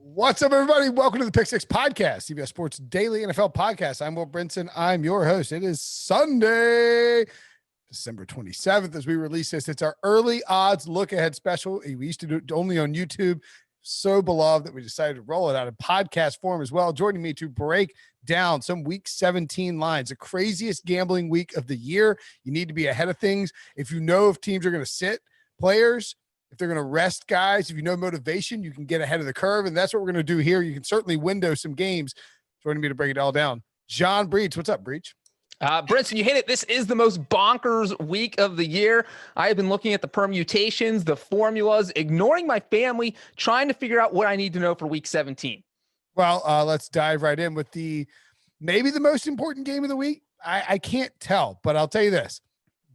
What's up, everybody? Welcome to the PickSix podcast, CBS Sports Daily NFL podcast. I'm Will Brinson. I'm your host. It is Sunday, December 27th as we release this. It's our early odds look ahead special. We used to do it only on YouTube. So beloved that we decided to roll it out in podcast form as well. Joining me to break down some week 17 lines, the craziest gambling week of the year. You need to be ahead of things. If you know if teams are going to sit players, if they're going to rest guys, if you know motivation, you can get ahead of the curve. And that's what we're going to do here. You can certainly window some games. Joining me to break it all down, John Breech. What's up, Breech? Brinson, you hit it. This is the most bonkers week of the year. I have been looking at the permutations, the formulas, ignoring my family, trying to figure out what I need to know for week 17. Well, let's dive right in with maybe the most important game of the week. I can't tell, but I'll tell you this.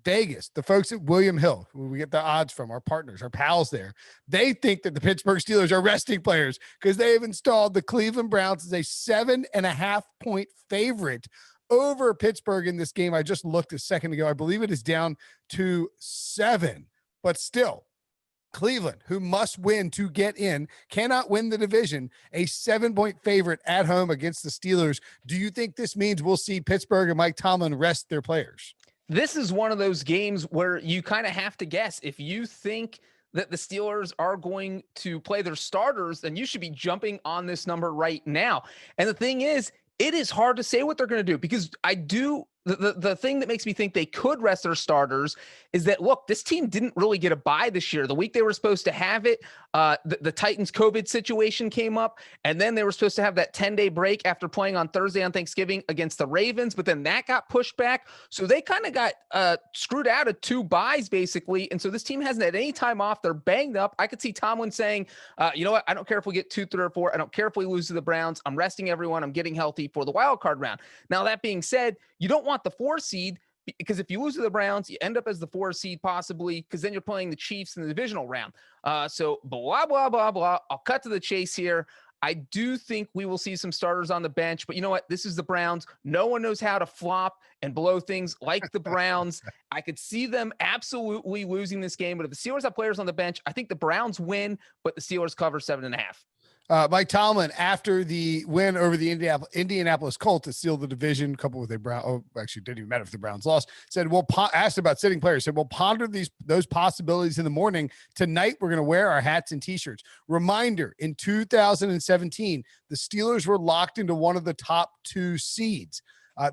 Vegas, the folks at William Hill, who we get the odds from, our partners, our pals there, they think that the Pittsburgh Steelers are resting players because they have installed the Cleveland Browns as a 7.5 point favorite over Pittsburgh in this game. I just looked a second ago. I believe it is down to 7, but still Cleveland, who must win to get in, cannot win the division, a 7-point favorite at home against the Steelers. Do you think this means we'll see Pittsburgh and Mike Tomlin rest their players? This is one of those games where you kind of have to guess. If you think that the Steelers are going to play their starters, then you should be jumping on this number right now. And the thing is, it is hard to say what they're going to do because the thing that makes me think they could rest their starters is that, look, this team didn't really get a bye this year. The week they were supposed to have it, the Titans COVID situation came up, and then they were supposed to have that 10-day break after playing on Thursday on Thanksgiving against the Ravens, but then that got pushed back. So they kind of got screwed out of 2 byes, basically, and so this team hasn't had any time off. They're banged up. I could see Tomlin saying, you know what, I don't care if we get 2, 3, or 4. I don't care if we lose to the Browns. I'm resting everyone. I'm getting healthy for the wild card round. Now, that being said, you don't want the 4 seed because if you lose to the Browns, you end up as the 4 seed possibly because then you're playing the Chiefs in the divisional round. So blah, blah, blah, blah. I'll cut to the chase here. I do think we will see some starters on the bench, but you know what? This is the Browns. No one knows how to flop and blow things like the Browns. I could see them absolutely losing this game, but if the Steelers have players on the bench, I think the Browns win, but the Steelers cover 7.5. Mike Tomlin, after the win over the Indianapolis Colts to seal the division, coupled with actually didn't even matter if the Browns lost, said, asked about sitting players, said, we'll ponder those possibilities in the morning. Tonight, we're going to wear our hats and t-shirts. Reminder, in 2017, the Steelers were locked into one of the top 2 seeds.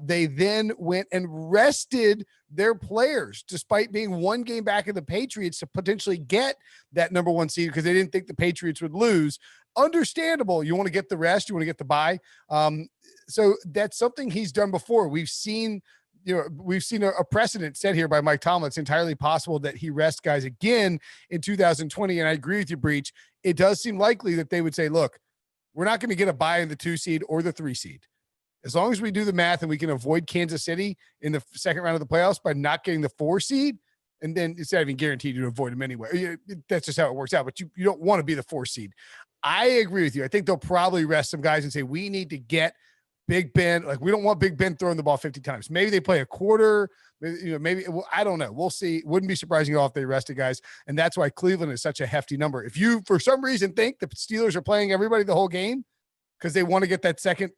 They then went and rested their players despite being 1 game back of the Patriots to potentially get that number 1 seed because they didn't think the Patriots would lose. Understandable. You want to get the rest. You want to get the bye. So that's something he's done before. We've seen a precedent set here by Mike Tomlin. It's entirely possible that he rests guys again in 2020. And I agree with you, Breech. It does seem likely that they would say, look, we're not going to get a bye in the 2 seed or the 3 seed. As long as we do the math and we can avoid Kansas City in the second round of the playoffs by not getting the 4 seed, and then it's not even guaranteed to avoid them anyway. That's just how it works out. But you don't want to be the 4 seed. I agree with you. I think they'll probably rest some guys and say, we need to get Big Ben. Like, we don't want Big Ben throwing the ball 50 times. Maybe they play a quarter. Maybe I don't know. We'll see. Wouldn't be surprising at all if they rested guys. And that's why Cleveland is such a hefty number. If you, for some reason, think the Steelers are playing everybody the whole game because they want to get that second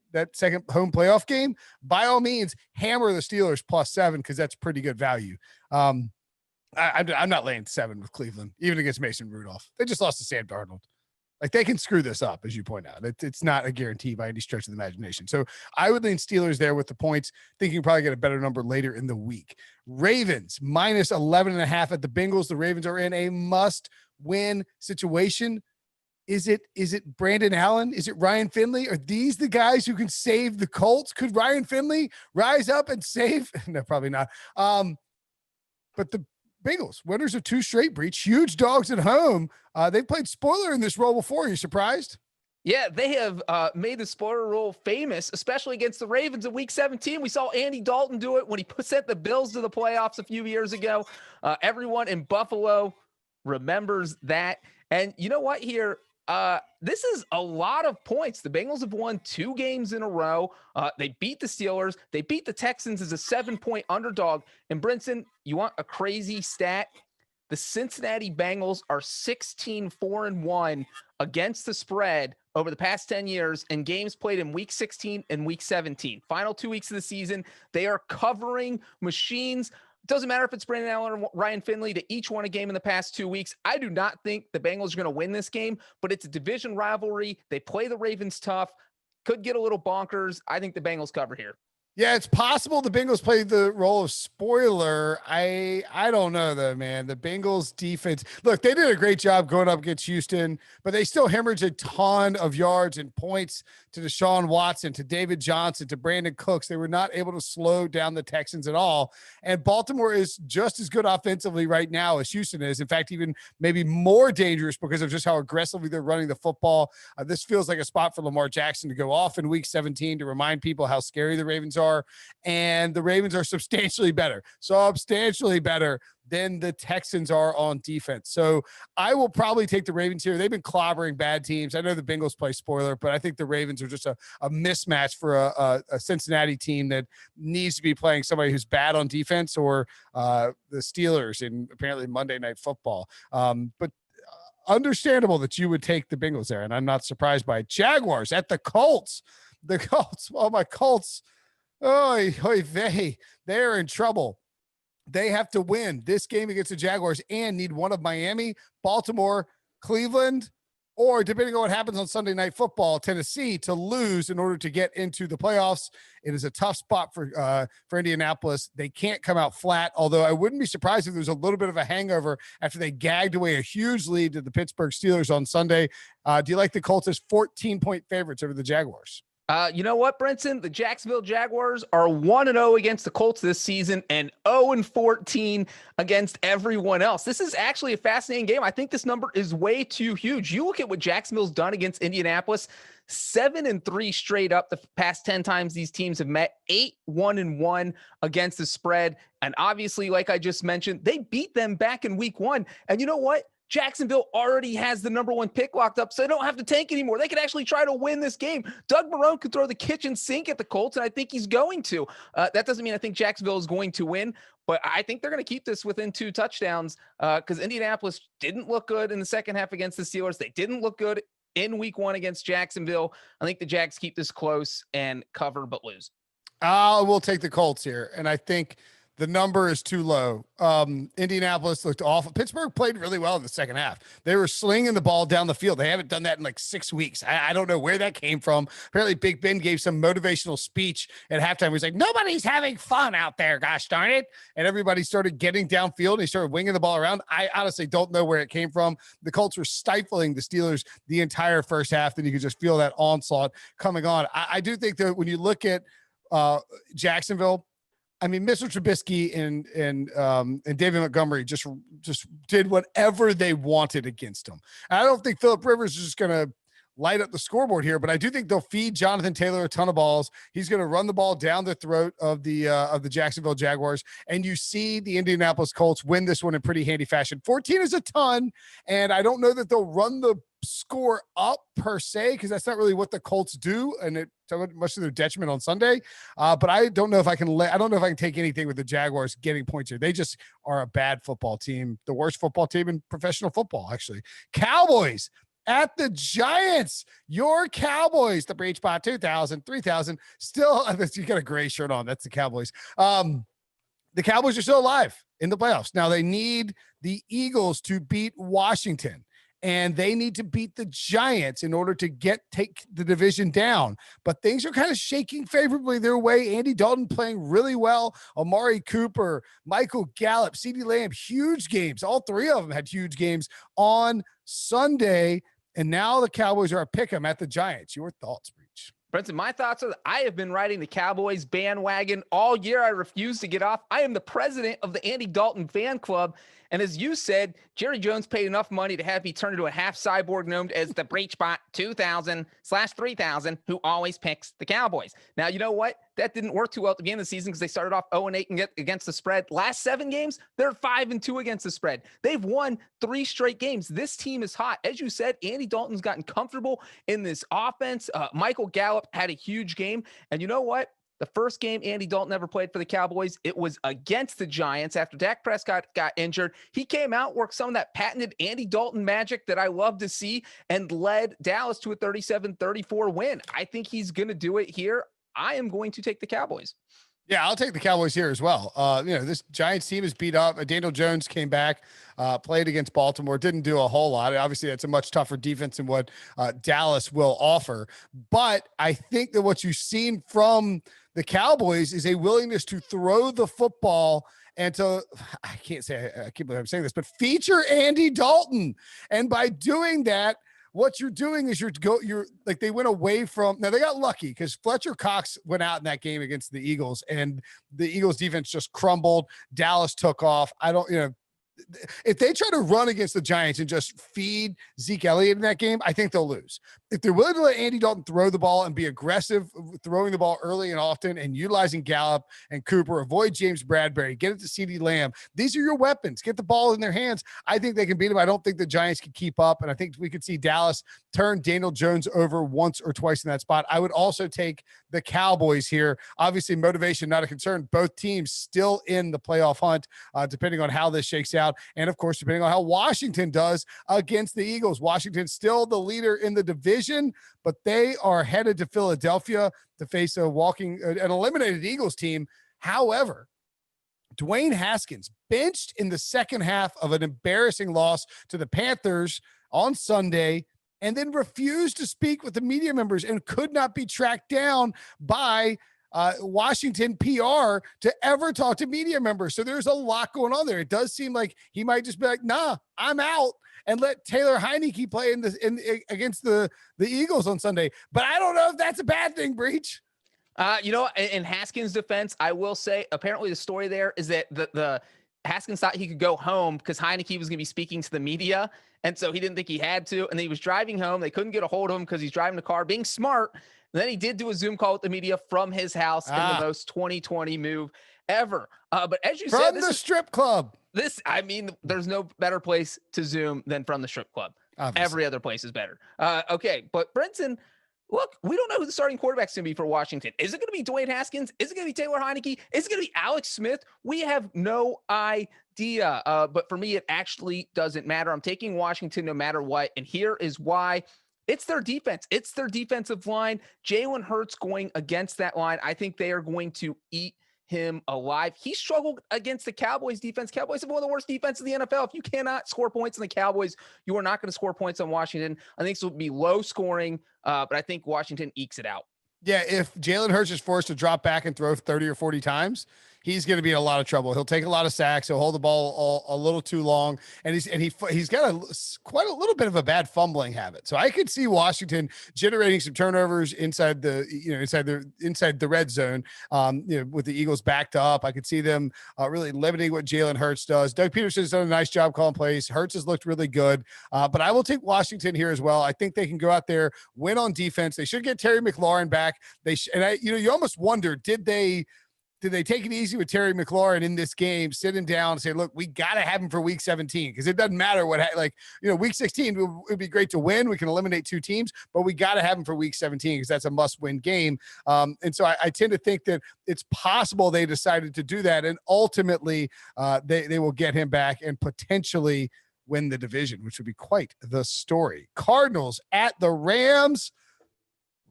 home playoff game, by all means, hammer the Steelers +7 because that's pretty good value. I'm not laying 7 with Cleveland, even against Mason Rudolph. They just lost to Sam Darnold. Like, they can screw this up, as you point out. It's not a guarantee by any stretch of the imagination. So I would lean Steelers there with the points, thinking you probably get a better number later in the week. Ravens -11.5 at the Bengals. The Ravens are in a must-win situation. Is it Brandon Allen? Is it Ryan Finley? Are these the guys who can save the Colts? Could Ryan Finley rise up and save? No, probably not. But the Bengals, winners of 2 straight, Breech, huge dogs at home. They played spoiler in this role before. Are you surprised? Yeah, they have made the spoiler role famous, especially against the Ravens in Week 17. We saw Andy Dalton do it when he sent the Bills to the playoffs a few years ago. Everyone in Buffalo remembers that. And you know what here? This is a lot of points. The Bengals have won 2 games in a row. They beat the Steelers. They beat the Texans as a 7-point underdog. And Brinson, you want a crazy stat? The Cincinnati Bengals are 16-4-1 against the spread over the past 10 years in games played in week 16 and week 17. Final 2 weeks of the season, they are covering machines. Doesn't matter if it's Brandon Allen or Ryan Finley, to each won a game in the past 2 weeks. I do not think the Bengals are going to win this game, but it's a division rivalry. They play the Ravens tough. Could get a little bonkers. I think the Bengals cover here. Yeah, it's possible the Bengals played the role of spoiler. I don't know though, man. The Bengals defense, look, they did a great job going up against Houston, but they still hemorrhaged a ton of yards and points to Deshaun Watson, to David Johnson, to Brandon Cooks. They were not able to slow down the Texans at all. And Baltimore is just as good offensively right now as Houston is. In fact, even maybe more dangerous because of just how aggressively they're running the football. This feels like a spot for Lamar Jackson to go off in week 17 to remind people how scary the Ravens are. And the Ravens are substantially better than the Texans are on defense. So I will probably take the Ravens here. They've been clobbering bad teams. I know the Bengals play spoiler, but I think the Ravens are just a mismatch for a Cincinnati team that needs to be playing somebody who's bad on defense, or the Steelers in apparently Monday Night Football. But understandable that you would take the Bengals there, and I'm not surprised by it. Jaguars at the Colts. The Colts. Oh, my Colts. Oh, they're in trouble. They have to win this game against the Jaguars and need one of Miami, Baltimore, Cleveland, or depending on what happens on Sunday Night Football, Tennessee, to lose in order to get into the playoffs. It is a tough spot for Indianapolis. They can't come out flat, although I wouldn't be surprised if there's a little bit of a hangover after they gagged away a huge lead to the Pittsburgh Steelers on Sunday. Do you like the Colts as 14-point favorites over the Jaguars? You know what, Brinson? The Jacksonville Jaguars are 1-0 against the Colts this season and 0-14 against everyone else. This is actually a fascinating game. I think this number is way too huge. You look at what Jacksonville's done against Indianapolis, 7-3 straight up the past 10 times these teams have met, 8-1-1 against the spread. And obviously, like I just mentioned, they beat them back in week 1. And you know what? Jacksonville already has the number 1 pick locked up, so they don't have to tank anymore. They can actually try to win this game. Doug Marrone could throw the kitchen sink at the Colts, and I think he's going to. That doesn't mean I think Jacksonville is going to win, but I think they're going to keep this within 2 touchdowns because Indianapolis didn't look good in the second half against the Steelers. They didn't look good in week 1 against Jacksonville. I think the Jags keep this close and cover but lose. We'll take the Colts here, and I think the number is too low. Indianapolis looked awful. Pittsburgh played really well in the second half. They were slinging the ball down the field. They haven't done that in like 6 weeks. I don't know where that came from. Apparently Big Ben gave some motivational speech at halftime. He was like, nobody's having fun out there, gosh darn it. And everybody started getting downfield and he started winging the ball around. I honestly don't know where it came from. The Colts were stifling the Steelers the entire first half. Then you could just feel that onslaught coming on. I do think that when you look at Jacksonville, I mean, Mr. Trubisky and David Montgomery just did whatever they wanted against him. And I don't think Phillip Rivers is just going to light up the scoreboard here, but I do think they'll feed Jonathan Taylor a ton of balls. He's going to run the ball down the throat of the Jacksonville Jaguars, and you see the Indianapolis Colts win this one in pretty handy fashion. 14 is a ton, and I don't know that they'll run the score up per se, because that's not really what the Colts do, and it much to their detriment on Sunday. But I don't know if I can take anything with the Jaguars getting points here. They just are a bad football team, the worst football team in professional football, actually. Cowboys at the Giants. Your Cowboys, the Breech Bot 2000, 3000, still, you got a gray shirt on. That's the Cowboys. The Cowboys are still alive in the playoffs. Now they need the Eagles to beat Washington, and they need to beat the Giants in order to take the division down. But things are kind of shaking favorably their way. Andy Dalton playing really well. Amari Cooper, Michael Gallup, CeeDee Lamb, huge games. All 3 of them had huge games on Sunday. And now the Cowboys are a pick 'em at the Giants. Your thoughts, Breech? Brinson, my thoughts are that I have been riding the Cowboys bandwagon all year. I refuse to get off. I am the president of the Andy Dalton fan club. And as you said, Jerry Jones paid enough money to have me turn into a half cyborg known as the BreechBot 2000/3000, who always picks the Cowboys. Now, you know what? That didn't work too well at the beginning of the season because they started off 0-8 against the spread. Last 7 games, they're 5-2 against the spread. They've won 3 straight games. This team is hot. As you said, Andy Dalton's gotten comfortable in this offense. Michael Gallup had a huge game. And you know what? The first game Andy Dalton ever played for the Cowboys, it was against the Giants after Dak Prescott got injured. He came out, worked some of that patented Andy Dalton magic that I love to see, and led Dallas to a 37-34 win. I think he's going to do it here. I am going to take the Cowboys. Yeah, I'll take the Cowboys here as well. This Giants team is beat up. Daniel Jones came back, played against Baltimore, didn't do a whole lot. Obviously, it's a much tougher defense than what Dallas will offer. But I think that what you've seen from the Cowboys is a willingness to throw the football and to, I can't believe I'm saying this, but feature Andy Dalton. And by doing that, what you're doing is you're like, they went away from, now they got lucky because Fletcher Cox went out in that game against the Eagles and the Eagles defense just crumbled. Dallas took off. If they try to run against the Giants and just feed Zeke Elliott in that game, I think they'll lose. If they're willing to let Andy Dalton throw the ball and be aggressive, throwing the ball early and often and utilizing Gallup and Cooper, avoid James Bradbury, get it to CeeDee Lamb. These are your weapons. Get the ball in their hands. I think they can beat them. I don't think the Giants can keep up. And I think we could see Dallas turn Daniel Jones over once or twice in that spot. I would also take the Cowboys here. Obviously, motivation, not a concern. Both teams still in the playoff hunt, depending on how this shakes out. And of course, depending on how Washington does against the Eagles. Washington's still the leader in the division, but they are headed to Philadelphia to face an eliminated Eagles team. However, Dwayne Haskins benched in the second half of an embarrassing loss to the Panthers on Sunday, and then refused to speak with the media members and could not be tracked down by Washington PR to ever talk to media members. So there's a lot going on there. It does seem like he might just be like, nah, I'm out, and let Taylor Heineke play against the Eagles on Sunday. But I don't know if that's a bad thing, Breech. In Haskins' defense, I will say, apparently the story there is that the Haskins thought he could go home because Heineke was going to be speaking to the media. And so he didn't think he had to. And then he was driving home. They couldn't get a hold of him because he's driving the car, being smart. And then he did do a Zoom call with the media from his house in the most 2020 move ever. But as you said, from the strip club. There's no better place to Zoom than from the strip club. Obviously. Every other place is better. Okay. But Brinson, look, we don't know who the starting quarterback's going to be for Washington. Is it going to be Dwayne Haskins? Is it going to be Taylor Heineke? Is it going to be Alex Smith? We have no idea. But for me, it actually doesn't matter. I'm taking Washington no matter what. And here is why. It's their defense. It's their defensive line. Jalen Hurts going against that line. I think they are going to eat him alive. He struggled against the Cowboys defense. Cowboys have one of the worst defenses in the NFL. If you cannot score points on the Cowboys, you are not going to score points on Washington. I think this will be low scoring, but I think Washington ekes it out. Yeah, if Jalen Hurts is forced to drop back and throw 30 or 40 times, he's going to be in a lot of trouble. He'll take a lot of sacks. He'll hold the ball a little too long, and he's got quite a little bit of a bad fumbling habit. So I could see Washington generating some turnovers inside the red zone. With the Eagles backed up, I could see them really limiting what Jalen Hurts does. Doug Peterson's done a nice job calling plays. Hurts has looked really good, but I will take Washington here as well. I think they can go out there, win on defense. They should get Terry McLaurin back. You almost wonder, did they take it easy with Terry McLaurin in this game, sit him down and say, look, we got to have him for week 17. Cause it doesn't matter week 16 it would be great to win. We can eliminate two teams, but we got to have him for week 17 because that's a must win game. And so I tend to think that it's possible they decided to do that. And ultimately they will get him back and potentially win the division, which would be quite the story. Cardinals at the Rams.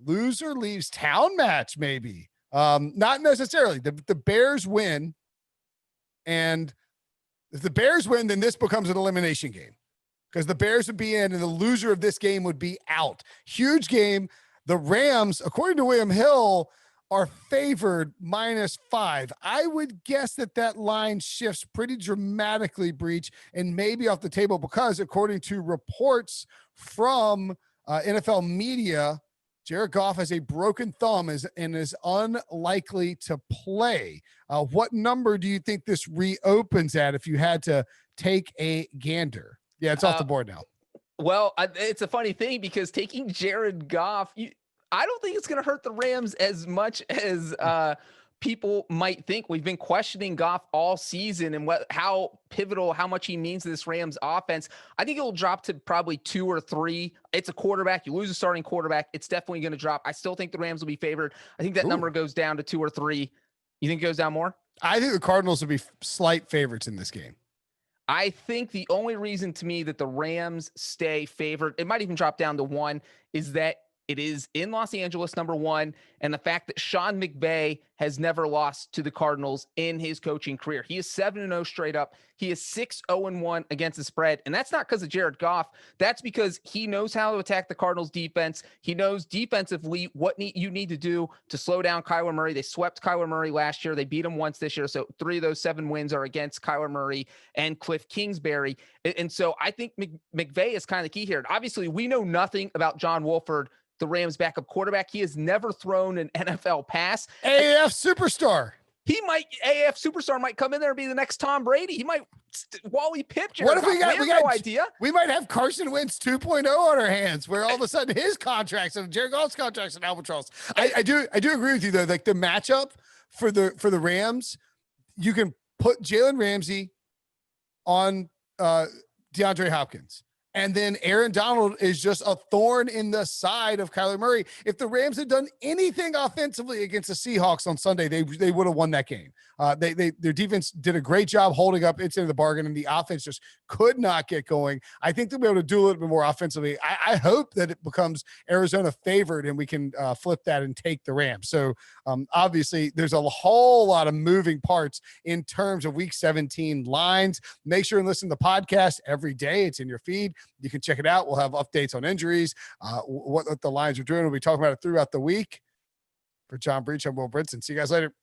Loser leaves town match, maybe. Not necessarily. The Bears win, and if the Bears win, then this becomes an elimination game because the Bears would be in and the loser of this game would be out. Huge game. The Rams, according to William Hill, are favored -5. I would guess that line shifts pretty dramatically, Breech, and maybe off the table because according to reports from NFL media, Jared Goff has a broken thumb and is unlikely to play. What number do you think this reopens at if you had to take a gander? Yeah, it's off the board now. Well, it's a funny thing because taking Jared Goff, I don't think it's going to hurt the Rams as much as people might think. We've been questioning Goff all season and how pivotal, how much he means to this Rams offense. I think it'll drop to probably 2 or 3. It's a quarterback. You lose a starting quarterback, it's definitely going to drop. I still think the Rams will be favored. I think that number goes down to 2 or 3. You think it goes down more? I think the Cardinals will be slight favorites in this game. I think the only reason to me that the Rams stay favored, it might even drop down to 1, is that it is in Los Angeles, number 1, and the fact that Sean McVay has never lost to the Cardinals in his coaching career. He is 7-0 straight up. He is 6-0-1 against the spread, and that's not because of Jared Goff. That's because he knows how to attack the Cardinals defense. He knows defensively what you need to do to slow down Kyler Murray. They swept Kyler Murray last year. They beat him once this year, so 3 of those 7 wins are against Kyler Murray and Cliff Kingsbury. And so I think McVay is kind of the key here. And obviously, we know nothing about John Wolford, the Rams backup quarterback. He has never thrown an NFL pass. AAF superstar. AAF superstar might come in there and be the next Tom Brady. He might Wally Pipp. What if we got no idea? We might have Carson Wentz 2.0 on our hands, where all of a sudden his contracts and Jared Goff's contracts and albatross. I do agree with you though. Like the matchup for the Rams, you can put Jalen Ramsey on DeAndre Hopkins. And then Aaron Donald is just a thorn in the side of Kyler Murray. If the Rams had done anything offensively against the Seahawks on Sunday, they would have won that game. Their defense did a great job holding up its end of the bargain, and the offense just could not get going. I think they'll be able to do a little bit more offensively. I hope that it becomes Arizona favored and we can flip that and take the Rams. So obviously there's a whole lot of moving parts in terms of week 17 lines. Make sure and listen to the podcast every day. It's in your feed. You can check it out. We'll have updates on injuries, what the lines are doing. We'll be talking about it throughout the week. For John Breech, I'm Will Brinson. See you guys later.